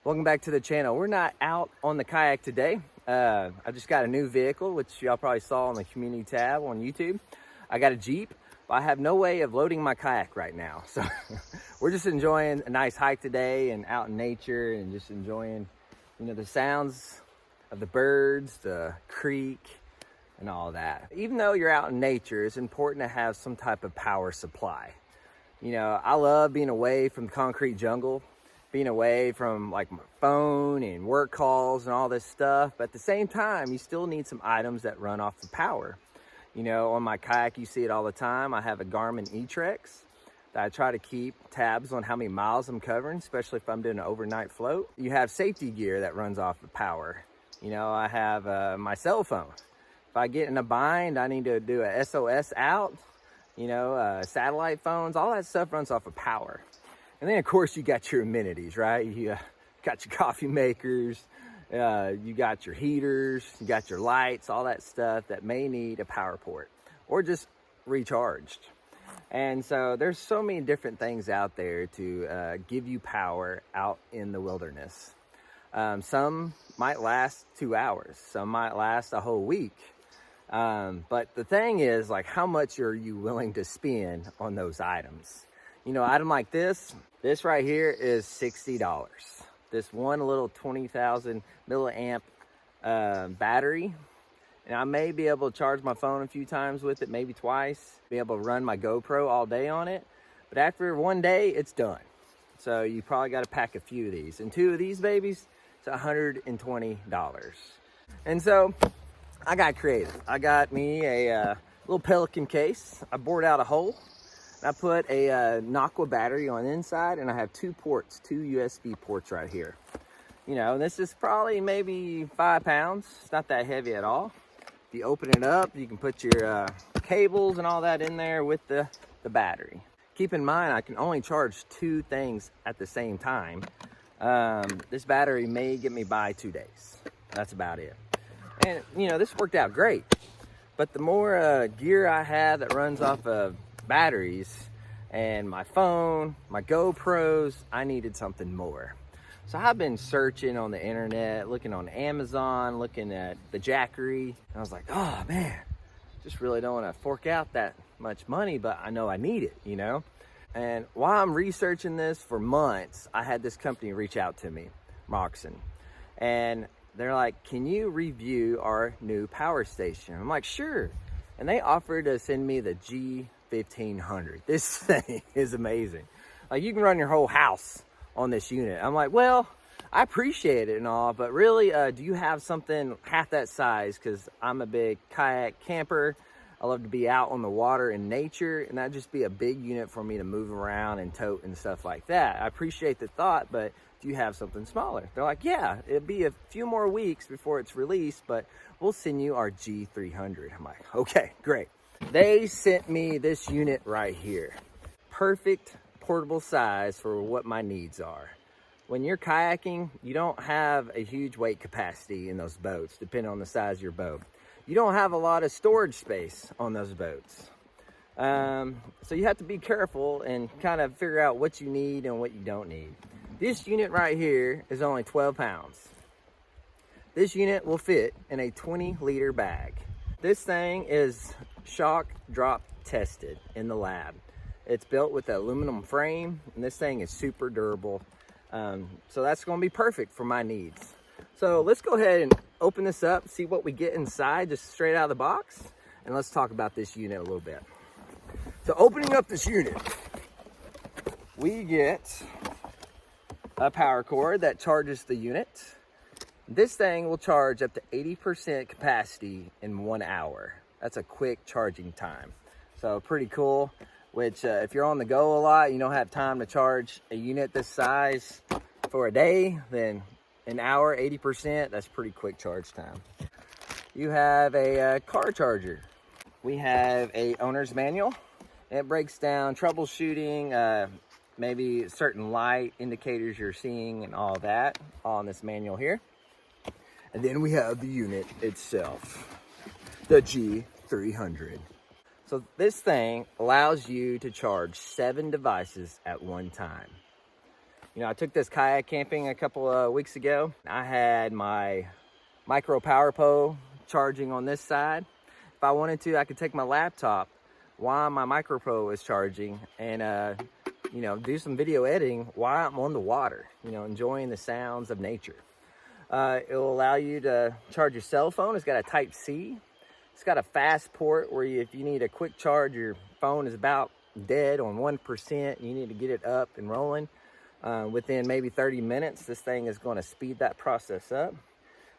Welcome back to the channel. We're not out on the kayak today. I just got a new vehicle, which y'all probably saw on the community tab on YouTube. I got a Jeep, but I have no way of loading my kayak right now. So we're just enjoying a nice hike today and out in nature and just enjoying, the sounds of the birds, the creek, and all that. Even though you're out in nature, it's important to have some type of power supply. I love being away from the concrete jungle, being away from like my phone and work calls and all this stuff. But at the same time, you still need some items that run off the power. On my kayak, you see it all the time. I have a Garmin E-Trex that I try to keep tabs on how many miles I'm covering, especially if I'm doing an overnight float. You have safety gear that runs off the power. I have my cell phone. If I get in a bind, I need to do a SOS out. Satellite phones, all that stuff runs off of power. And then of course you got your amenities, right? You got your coffee makers, you got your heaters, you got your lights, all that stuff that may need a power port or just recharged. And so there's so many different things out there to give you power out in the wilderness. Some might last 2 hours, some might last a whole week. But the thing is, like, how much are you willing to spend on those items? Item like this right here is $60. This one little 20,000 milliamp battery, and I may be able to charge my phone a few times with it, maybe twice, be able to run my GoPro all day on it. But after one day, it's done. So you probably got to pack a few of these, and 2 of these babies, it's $120. And so I got creative. I got me a little Pelican case. I bored out a hole. I put a Naqua battery on the inside, and I have 2 ports, 2 USB ports right here. This is probably maybe 5 pounds. It's not that heavy at all. If you open it up, you can put your cables and all that in there with the battery. Keep in mind, I can only charge 2 things at the same time. This battery may get me by 2 days. That's about it. And, this worked out great. But the more gear I have that runs off of batteries and my phone, my GoPros, I needed something more. So I've been searching on the internet, looking on Amazon, looking at the Jackery. And I was like, oh man, just really don't want to fork out that much money, but I know I need it, And while I'm researching this for months, I had this company reach out to me, Marxon. And they're like, can you review our new power station? I'm like, sure. And they offered to send me the G300. This thing is amazing. Like, you can run your whole house on this unit. I'm like, well, I appreciate it and all, but really, do you have something half that size? Because I'm a big kayak camper. I love to be out on the water in nature, and that'd just be a big unit for me to move around and tote and stuff like that. I appreciate the thought, but do you have something smaller? They're like, yeah, it'll be a few more weeks before it's released, but we'll send you our G300. I'm like, okay, great. They sent me this unit right here. Perfect portable size for what my needs are. When you're kayaking, you don't have a huge weight capacity in those boats, depending on the size of your boat. You don't have a lot of storage space on those boats. So you have to be careful and kind of figure out what you need and what you don't need. This unit right here is only 12 pounds. This unit will fit in a 20-liter bag. This thing is shock drop tested in the lab. It's built with an aluminum frame, and this thing is super durable. So that's going to be perfect for my needs. So let's go ahead and open this up, see what we get inside just straight out of the box, and let's talk about this unit a little bit. So opening up this unit, we get a power cord that charges the unit. This thing will charge up to 80% capacity in 1 hour. That's a quick charging time. So pretty cool, which if you're on the go a lot, you don't have time to charge a unit this size for a day, then an hour, 80%, that's pretty quick charge time. You have a car charger. We have a owner's manual. It breaks down troubleshooting, maybe certain light indicators you're seeing and all that on this manual here. And then we have the unit itself, the G300. So this thing allows you to charge 7 devices at one time. You know, I took this kayak camping a couple of weeks ago. I had my micro power pole charging on this side. If I wanted to, I could take my laptop while my micro pole is charging and you know, do some video editing while I'm on the water, you know, enjoying the sounds of nature. It will allow you to charge your cell phone. It's got a Type-C. It's got a fast port where if you need a quick charge, your phone is about dead on 1%. You need to get it up and rolling. Within maybe 30 minutes, this thing is going to speed that process up.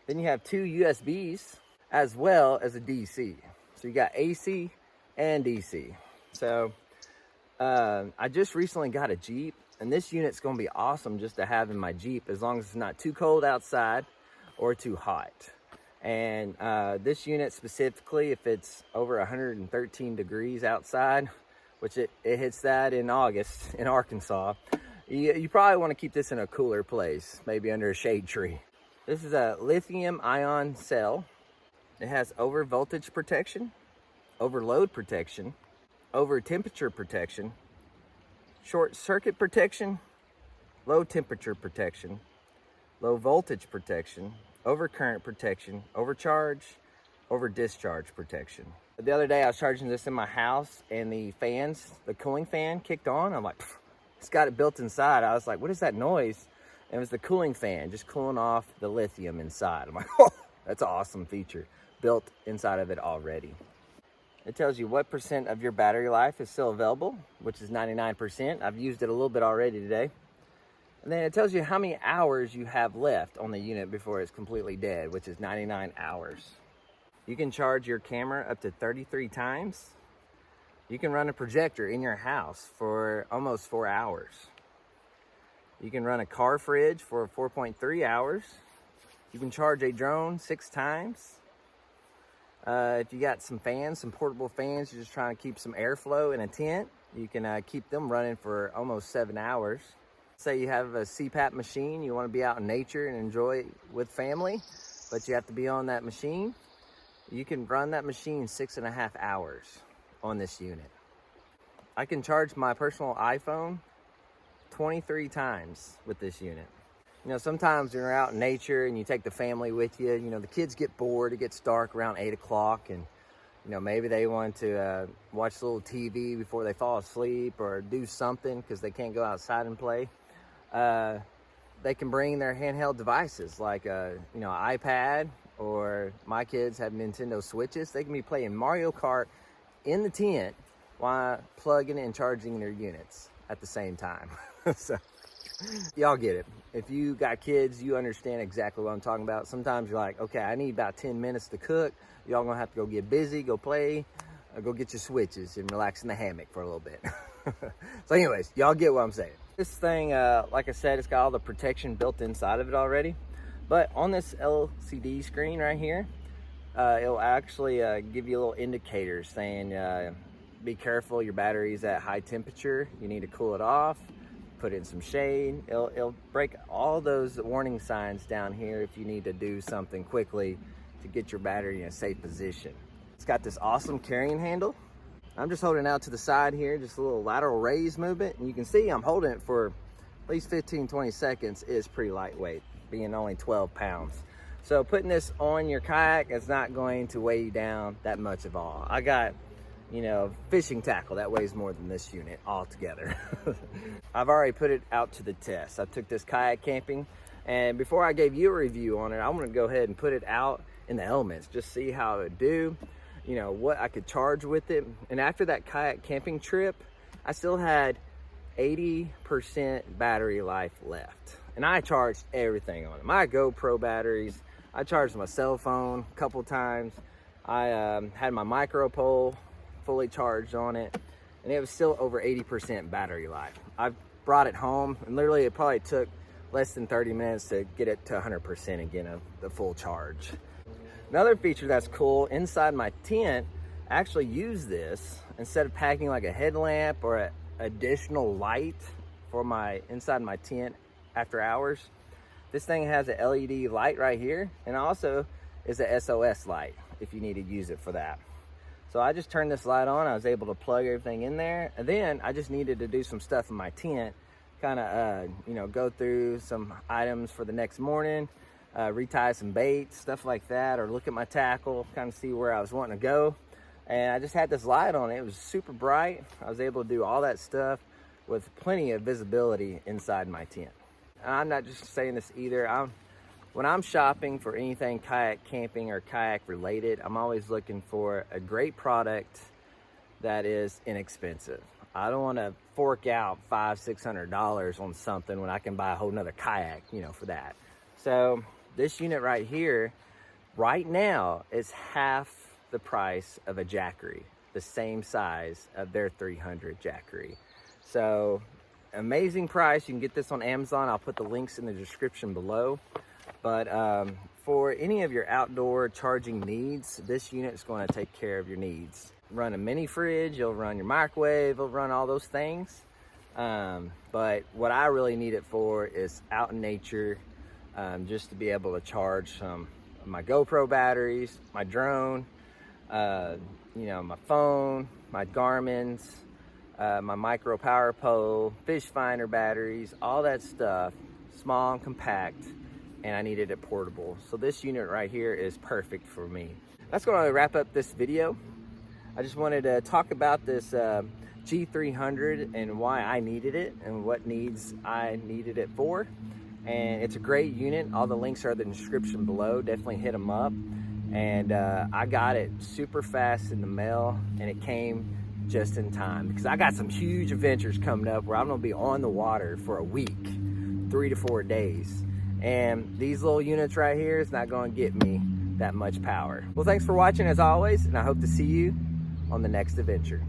Then you have 2 USBs as well as a DC. So you got AC and DC. So I just recently got a Jeep, and this unit's going to be awesome just to have in my Jeep as long as it's not too cold outside or too hot. And this unit specifically, if it's over 113 degrees outside, which it hits that in August in Arkansas, you probably want to keep this in a cooler place, maybe under a shade tree. This is a lithium ion cell. It has over voltage protection, over load protection, over temperature protection, short circuit protection, low temperature protection, low voltage protection, over current protection, overcharge, over discharge protection. The other day I was charging this in my house and the fans, the cooling fan kicked on. I'm like, it's got it built inside. I was like, what is that noise? And it was the cooling fan just cooling off the lithium inside. I'm like, oh, that's an awesome feature built inside of it already. It tells you what percent of your battery life is still available, which is 99%. I've used it a little bit already today. And then it tells you how many hours you have left on the unit before it's completely dead, which is 99 hours. You can charge your camera up to 33 times. You can run a projector in your house for almost 4 hours. You can run a car fridge for 4.3 hours. You can charge a drone 6 times. If you got some fans, some portable fans, you're just trying to keep some airflow in a tent, you can keep them running for almost 7 hours. Say you have a CPAP machine, you want to be out in nature and enjoy it with family, but you have to be on that machine. You can run that machine 6.5 hours on this unit. I can charge my personal iPhone 23 times with this unit. You know, sometimes when you're out in nature and you take the family with you, you know, the kids get bored. It gets dark around 8 o'clock and, you know, maybe they want to watch a little TV before they fall asleep or do something because they can't go outside and play. They can bring their handheld devices like you know, an iPad, or my kids have Nintendo Switches. They can be playing Mario Kart in the tent while plugging and charging their units at the same time. So y'all get it. If you got kids, you understand exactly what I'm talking about. Sometimes you're like, okay, I need about 10 minutes to cook. Y'all gonna have to go get busy, go play, go get your Switches and relax in the hammock for a little bit. So anyways, y'all get what I'm saying. This thing, like I said, it's got all the protection built inside of it already. But on this LCD screen right here, it'll actually give you a little indicator saying, be careful, your battery's at high temperature. You need to cool it off, put it in some shade. It'll break all those warning signs down here if you need to do something quickly to get your battery in a safe position. It's got this awesome carrying handle. I'm just holding out to the side here, just a little lateral raise movement. And you can see I'm holding it for at least 15-20 seconds. Is pretty lightweight, being only 12 pounds. So putting this on your kayak is not going to weigh you down that much of all. I got, you know, fishing tackle that weighs more than this unit altogether. I've already put it out to the test. I took this kayak camping, and before I gave you a review on it, I want to go ahead and put it out in the elements, just see how it would do, you know, what I could charge with it. And after that kayak camping trip, I still had 80% battery life left. And I charged everything on it. My GoPro batteries, I charged my cell phone a couple times. I had my micro pole fully charged on it, and it was still over 80% battery life. I brought it home, and literally it probably took less than 30 minutes to get it to 100% again of the full charge. Another feature that's cool, inside my tent, I actually use this instead of packing like a headlamp or an additional light for my inside my tent after hours. This thing has a LED light right here, and also is a SOS light if you need to use it for that. So I just turned this light on. I was able to plug everything in there, and then I just needed to do some stuff in my tent kind of, you know, go through some items for the next morning, retie some bait, stuff like that, or look at my tackle, kind of see where I was wanting to go. And I just had this light on it. It was super bright. I was able to do all that stuff with plenty of visibility inside my tent. And I'm not just saying this either. When I'm shopping for anything kayak camping or kayak related, I'm always looking for a great product that is inexpensive. I don't want to fork out $500-600 on something when I can buy a whole nother kayak, you know, for that. So this unit right here, right now, is half the price of a Jackery, the same size of their 300 Jackery. So amazing price. You can get this on Amazon. I'll put the links in the description below. But for any of your outdoor charging needs, this unit is going to take care of your needs. Run a mini fridge, you'll run your microwave, it'll run all those things. But what I really need it for is out in nature, just to be able to charge some of my GoPro batteries, my drone, you know, my phone, my Garmin's, my micro power pole, fish finder batteries, all that stuff, small and compact, and I needed it portable. So this unit right here is perfect for me. That's going to wrap up this video. I just wanted to talk about this G300 and why I needed it and what needs I needed it for. And it's a great unit. All the links are in the description below. Definitely hit them up. And I got it super fast in the mail, and it came just in time because I got some huge adventures coming up where I'm gonna be on the water for a week, 3 to 4 days. And these little units right here is not gonna get me that much power. Well, thanks for watching as always, and I hope to see you on the next adventure.